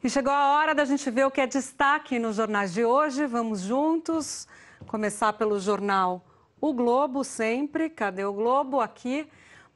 E chegou a hora da gente ver o que é destaque nos jornais de hoje. Vamos juntos começar pelo jornal O Globo, sempre. Cadê o Globo? Aqui.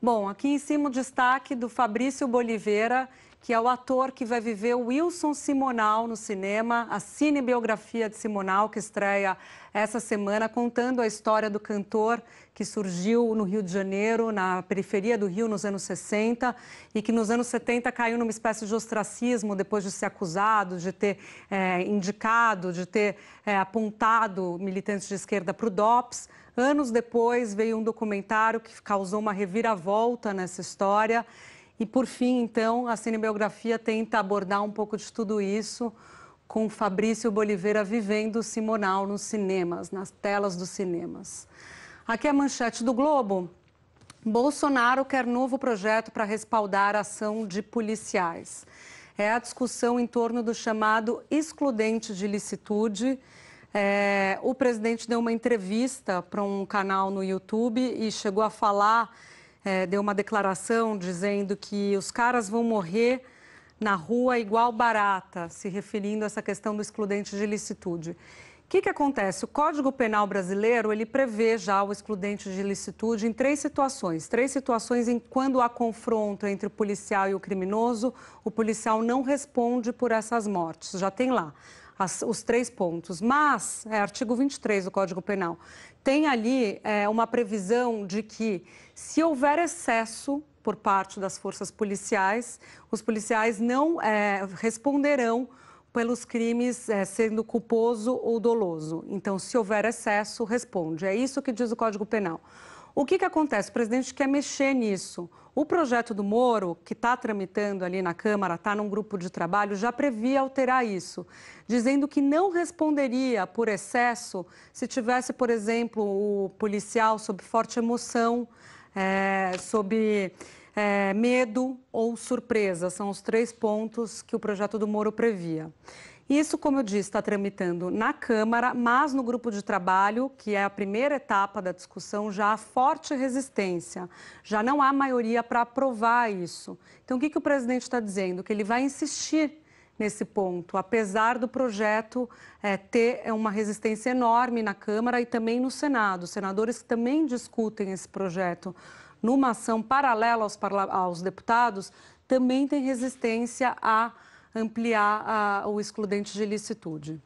Bom, aqui em cima o destaque do Fabrício Boliveira, que é o ator que vai viver o Wilson Simonal no cinema, a cinebiografia de Simonal, que estreia essa semana, contando a história do cantor que surgiu no Rio de Janeiro, na periferia do Rio, nos anos 60, e que nos anos 70 caiu numa espécie de ostracismo depois de ser acusado, de ter indicado, de ter apontado militantes de esquerda para o DOPS. Anos depois veio um documentário que causou uma reviravolta nessa história. E, por fim, então, a cinebiografia tenta abordar um pouco de tudo isso com Fabrício Boliveira vivendo o Simonal nos cinemas, nas telas dos cinemas. Aqui é a manchete do Globo. Bolsonaro quer novo projeto para respaldar a ação de policiais. É a discussão em torno do chamado excludente de licitude. O presidente deu uma entrevista para um canal no YouTube e chegou a falar, deu uma declaração dizendo que os caras vão morrer na rua igual barata, se referindo a essa questão do excludente de licitude. O que acontece? O Código Penal brasileiro, ele prevê já o excludente de licitude em três situações em quando há confronto entre o policial e o criminoso, o policial não responde por essas mortes, já tem lá os 3 pontos. Mas, artigo 23 do Código Penal, tem ali uma previsão de que, se houver excesso por parte das forças policiais, os policiais não responderão pelos crimes sendo culposo ou doloso. Então, se houver excesso, responde. É isso que diz o Código Penal. O que acontece? O presidente quer mexer nisso. O projeto do Moro, que está tramitando ali na Câmara, está num grupo de trabalho, já previa alterar isso, dizendo que não responderia por excesso se tivesse, por exemplo, o policial sob forte emoção, sob medo ou surpresa. São os 3 pontos que o projeto do Moro previa. Isso, como eu disse, está tramitando na Câmara, mas no grupo de trabalho, que é a primeira etapa da discussão, já há forte resistência. Já não há maioria para aprovar isso. Então, o que o presidente está dizendo? Que ele vai insistir nesse ponto, apesar do projeto ter uma resistência enorme na Câmara e também no Senado. Os senadores que também discutem esse projeto numa ação paralela aos deputados, também têm resistência a ampliar o excludente de licitude.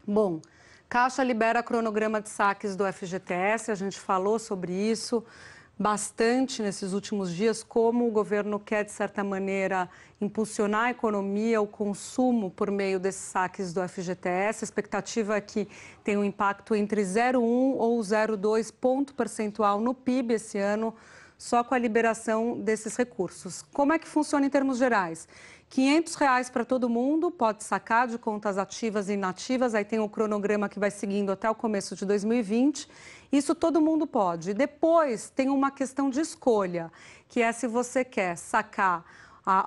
Bom, Caixa libera cronograma de saques do FGTS, a gente falou sobre isso bastante nesses últimos dias, como o governo quer, de certa maneira, impulsionar a economia, o consumo por meio desses saques do FGTS. A expectativa é que tenha um impacto entre 0,1 ou 0,2 ponto percentual no PIB esse ano, só com a liberação desses recursos. Como é que funciona em termos gerais? R$ 500 para todo mundo, pode sacar de contas ativas e inativas, aí tem o cronograma que vai seguindo até o começo de 2020. Isso todo mundo pode. Depois tem uma questão de escolha, que é se você quer sacar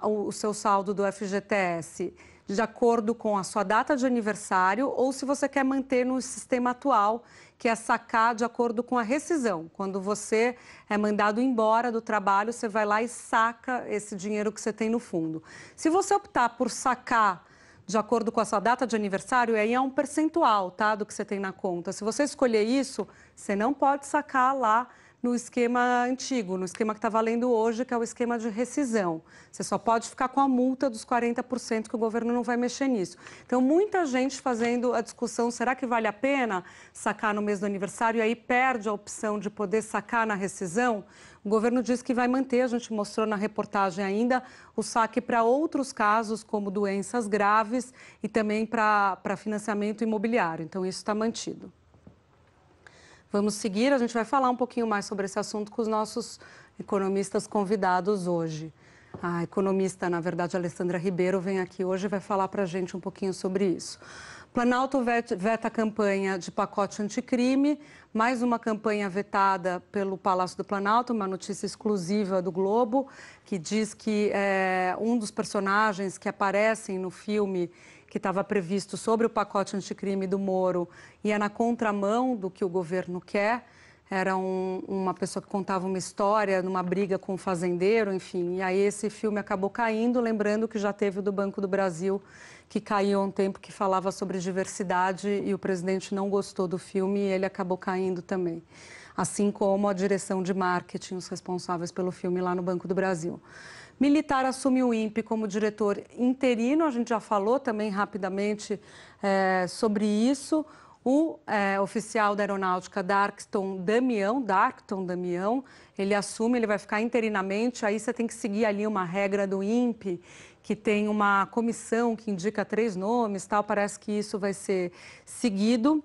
o seu saldo do FGTS de acordo com a sua data de aniversário ou se você quer manter no sistema atual, que é sacar de acordo com a rescisão. Quando você é mandado embora do trabalho, você vai lá e saca esse dinheiro que você tem no fundo. Se você optar por sacar de acordo com a sua data de aniversário, aí é um percentual, tá, do que você tem na conta. Se você escolher isso, você não pode sacar lá no esquema antigo, no esquema que está valendo hoje, que é o esquema de rescisão. Você só pode ficar com a multa dos 40%, que o governo não vai mexer nisso. Então, muita gente fazendo a discussão, será que vale a pena sacar no mês do aniversário e aí perde a opção de poder sacar na rescisão? O governo diz que vai manter, a gente mostrou na reportagem ainda, o saque para outros casos, como doenças graves e também para financiamento imobiliário. Então, isso está mantido. Vamos seguir, a gente vai falar um pouquinho mais sobre esse assunto com os nossos economistas convidados hoje. A economista, na verdade, Alessandra Ribeiro, vem aqui hoje e vai falar para a gente um pouquinho sobre isso. Planalto veta a campanha de pacote anticrime, mais uma campanha vetada pelo Palácio do Planalto, uma notícia exclusiva do Globo, que diz que um dos personagens que aparecem no filme que estava previsto sobre o pacote anticrime do Moro ia na contramão do que o governo quer. era uma pessoa que contava uma história numa briga com um fazendeiro, enfim. E aí esse filme acabou caindo, lembrando que já teve o do Banco do Brasil, que caiu há um tempo, que falava sobre diversidade e o presidente não gostou do filme e ele acabou caindo também. Assim como a direção de marketing, os responsáveis pelo filme lá no Banco do Brasil. Militar assume o INPE como diretor interino, a gente já falou também rapidamente sobre isso. O oficial da aeronáutica Darkton Damião, ele assume, ele vai ficar interinamente, aí você tem que seguir ali uma regra do INPE, que tem uma comissão que indica 3 nomes, tal, parece que isso vai ser seguido.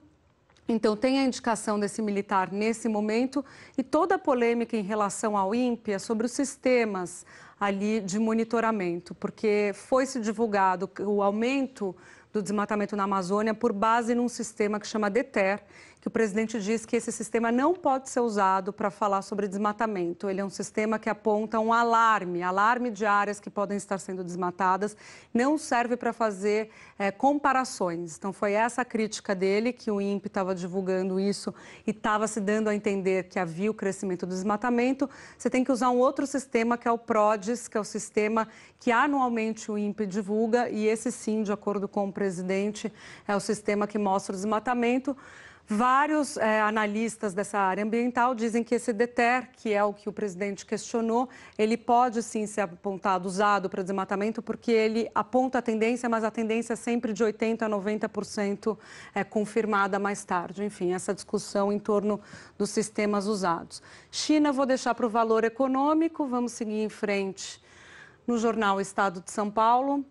Então, tem a indicação desse militar nesse momento e toda a polêmica em relação ao INPE é sobre os sistemas ali de monitoramento, porque foi-se divulgado o aumento do desmatamento na Amazônia por base num sistema que chama DETER, que o presidente diz que esse sistema não pode ser usado para falar sobre desmatamento. Ele é um sistema que aponta um alarme de áreas que podem estar sendo desmatadas, não serve para fazer comparações. Então, foi essa a crítica dele, que o INPE estava divulgando isso e estava se dando a entender que havia o crescimento do desmatamento. Você tem que usar um outro sistema, que é o PRODES, que é o sistema que anualmente o INPE divulga, e esse sim, de acordo com o presidente, é o sistema que mostra o desmatamento. Vários analistas dessa área ambiental dizem que esse DETER, que é o que o presidente questionou, ele pode sim ser apontado, usado para desmatamento, porque ele aponta a tendência, mas a tendência é sempre de 80% a 90% confirmada mais tarde. Enfim, essa discussão em torno dos sistemas usados. China, vou deixar para o valor econômico, vamos seguir em frente no jornal Estado de São Paulo.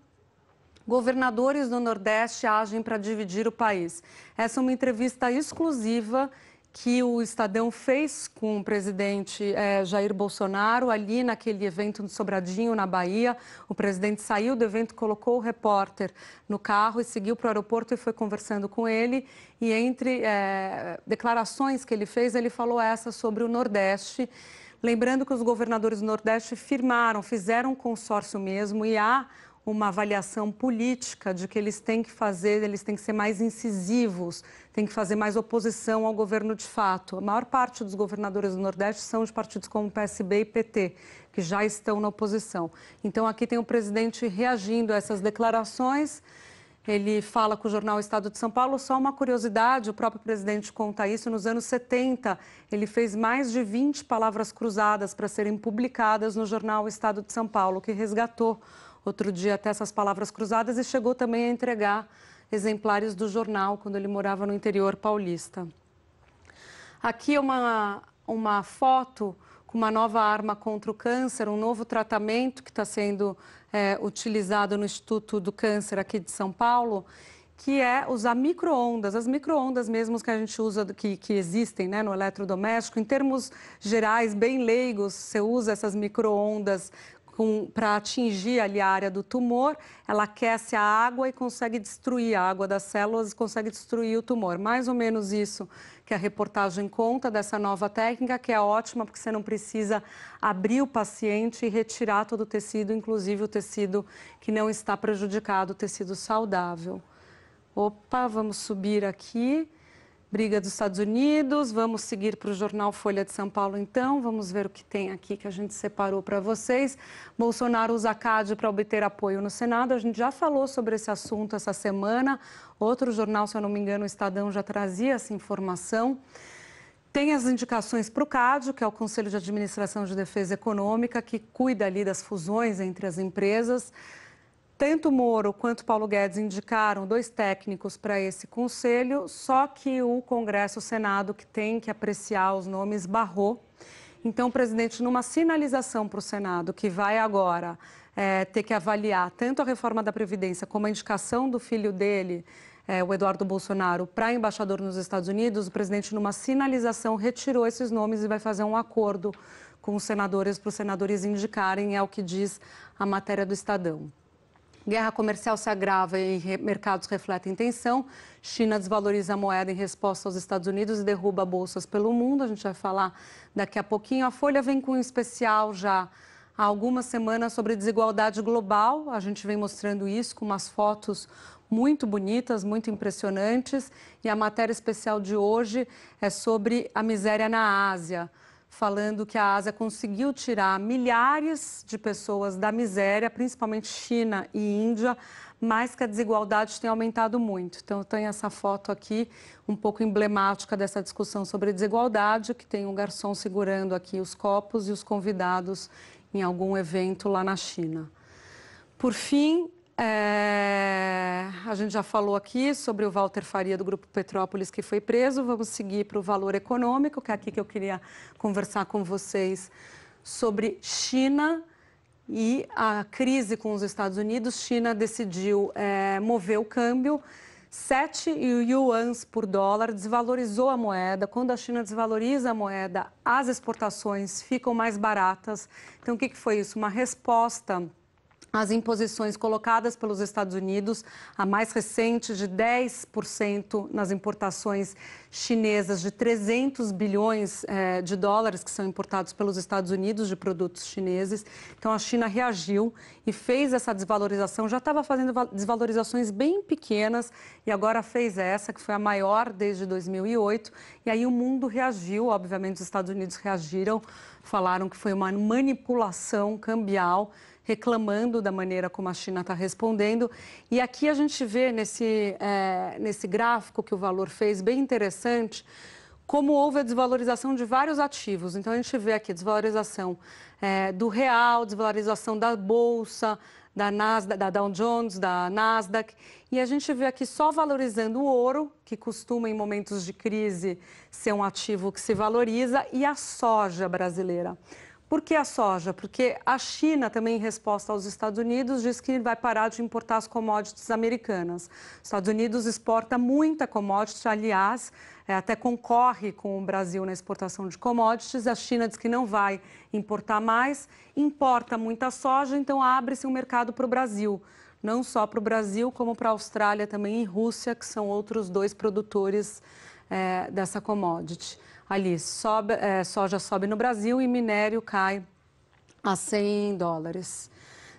Governadores do Nordeste agem para dividir o país. Essa é uma entrevista exclusiva que o Estadão fez com o presidente Jair Bolsonaro, ali naquele evento no Sobradinho, na Bahia. O presidente saiu do evento, colocou o repórter no carro e seguiu para o aeroporto e foi conversando com ele. E entre declarações que ele fez, ele falou essa sobre o Nordeste. Lembrando que os governadores do Nordeste fizeram um consórcio mesmo e há uma avaliação política de que eles têm que ser mais incisivos, têm que fazer mais oposição ao governo de fato. A maior parte dos governadores do Nordeste são de partidos como PSB e PT, que já estão na oposição. Então, aqui tem o presidente reagindo a essas declarações. Ele fala com o jornal Estado de São Paulo. Só uma curiosidade, o próprio presidente conta isso, nos anos 70, ele fez mais de 20 palavras cruzadas para serem publicadas no jornal Estado de São Paulo, que resgatou outro dia até essas palavras cruzadas e chegou também a entregar exemplares do jornal quando ele morava no interior paulista. Aqui é uma foto com uma nova arma contra o câncer, um novo tratamento que está sendo utilizado no Instituto do Câncer aqui de São Paulo, que é usar micro-ondas, as micro-ondas mesmo que a gente usa, que existem, né, no eletrodoméstico. Em termos gerais, bem leigos, você usa essas micro-ondas para atingir ali a área do tumor, ela aquece a água e consegue destruir a água das células e consegue destruir o tumor. Mais ou menos isso que a reportagem conta dessa nova técnica, que é ótima porque você não precisa abrir o paciente e retirar todo o tecido, inclusive o tecido que não está prejudicado, o tecido saudável. Opa, vamos subir aqui. Briga dos Estados Unidos, vamos seguir para o jornal Folha de São Paulo então, vamos ver o que tem aqui que a gente separou para vocês. Bolsonaro usa a CAD para obter apoio no Senado, a gente já falou sobre esse assunto essa semana, outro jornal, se eu não me engano, o Estadão já trazia essa informação. Tem as indicações para o CAD, que é o Conselho de Administração de Defesa Econômica, que cuida ali das fusões entre as empresas. Tanto Moro quanto Paulo Guedes indicaram 2 técnicos para esse conselho, só que o Congresso, o Senado, que tem que apreciar os nomes, barrou. Então, o presidente, numa sinalização para o Senado, que vai agora ter que avaliar tanto a reforma da Previdência como a indicação do filho dele, o Eduardo Bolsonaro, para embaixador nos Estados Unidos, o presidente, numa sinalização, retirou esses nomes e vai fazer um acordo com os senadores, para os senadores indicarem, é o que diz a matéria do Estadão. Guerra comercial se agrava e mercados refletem tensão. China desvaloriza a moeda em resposta aos Estados Unidos e derruba bolsas pelo mundo. A gente vai falar daqui a pouquinho. A Folha vem com um especial já há algumas semanas sobre desigualdade global. A gente vem mostrando isso com umas fotos muito bonitas, muito impressionantes. E a matéria especial de hoje é sobre a miséria na Ásia, falando que a Ásia conseguiu tirar milhares de pessoas da miséria, principalmente China e Índia, mas que a desigualdade tem aumentado muito. Então, eu tenho essa foto aqui, um pouco emblemática dessa discussão sobre desigualdade, que tem um garçom segurando aqui os copos e os convidados em algum evento lá na China. Por fim, a gente já falou aqui sobre o Walter Faria, do Grupo Petrópolis, que foi preso. Vamos seguir para o valor econômico, que é aqui que eu queria conversar com vocês sobre China e a crise com os Estados Unidos. China decidiu mover o câmbio, 7 yuans por dólar, desvalorizou a moeda. Quando a China desvaloriza a moeda, as exportações ficam mais baratas. Então, o que foi isso? Uma resposta às imposições colocadas pelos Estados Unidos, a mais recente de 10% nas importações chinesas, de 300 bilhões de dólares que são importados pelos Estados Unidos de produtos chineses. Então, a China reagiu e fez essa desvalorização. Já estava fazendo desvalorizações bem pequenas e agora fez essa, que foi a maior desde 2008. E aí o mundo reagiu, obviamente os Estados Unidos reagiram, falaram que foi uma manipulação cambial, reclamando da maneira como a China está respondendo. E aqui a gente vê nesse gráfico que o Valor fez, bem interessante, como houve a desvalorização de vários ativos. Então, a gente vê aqui a desvalorização do real, desvalorização da Bolsa, da Dow Jones, da Nasdaq. E a gente vê aqui só valorizando o ouro, que costuma, em momentos de crise, ser um ativo que se valoriza, e a soja brasileira. Por que a soja? Porque a China, também em resposta aos Estados Unidos, diz que vai parar de importar as commodities americanas. Os Estados Unidos exporta muita commodity, aliás, até concorre com o Brasil na exportação de commodities. A China diz que não vai importar mais, importa muita soja, então abre-se um mercado para o Brasil. Não só para o Brasil, como para a Austrália também e Rússia, que são outros dois produtores dessa commodity. Ali, soja sobe no Brasil e minério cai a 100 dólares.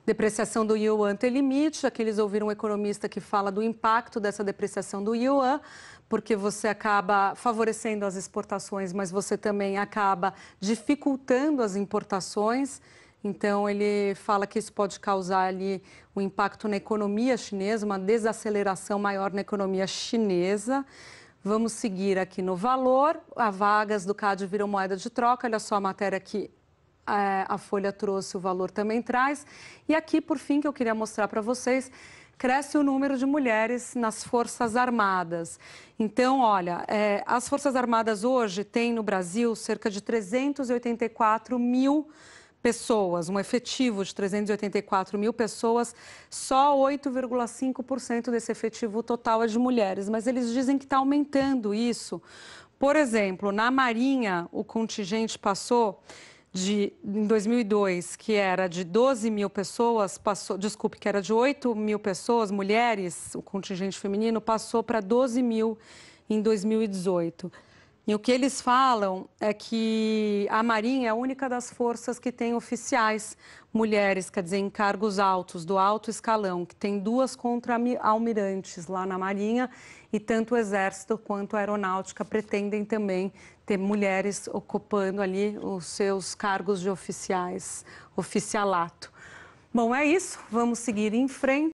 Depreciação do yuan tem limite. Aqui eles ouviram um economista que fala do impacto dessa depreciação do yuan, porque você acaba favorecendo as exportações, mas você também acaba dificultando as importações. Então, ele fala que isso pode causar ali um impacto na economia chinesa, uma desaceleração maior na economia chinesa. Vamos seguir aqui no valor. As vagas do CAD viram moeda de troca. Olha só a matéria que a Folha trouxe, o Valor também traz. E aqui, por fim, que eu queria mostrar para vocês, cresce o número de mulheres nas Forças Armadas. Então, olha, as Forças Armadas hoje têm no Brasil cerca de 384 mil pessoas, um efetivo de 384 mil pessoas, só 8,5% desse efetivo total é de mulheres, mas eles dizem que está aumentando isso. Por exemplo, na Marinha, o contingente passou em 2002, que era de 12 mil pessoas, que era de 8 mil pessoas, mulheres, o contingente feminino, passou para 12 mil em 2018. E o que eles falam é que a Marinha é a única das forças que tem oficiais mulheres, quer dizer, em cargos altos, do alto escalão, que tem 2 contra-almirantes lá na Marinha, e tanto o Exército quanto a Aeronáutica pretendem também ter mulheres ocupando ali os seus cargos de oficiais, oficialato. Bom, é isso, vamos seguir em frente.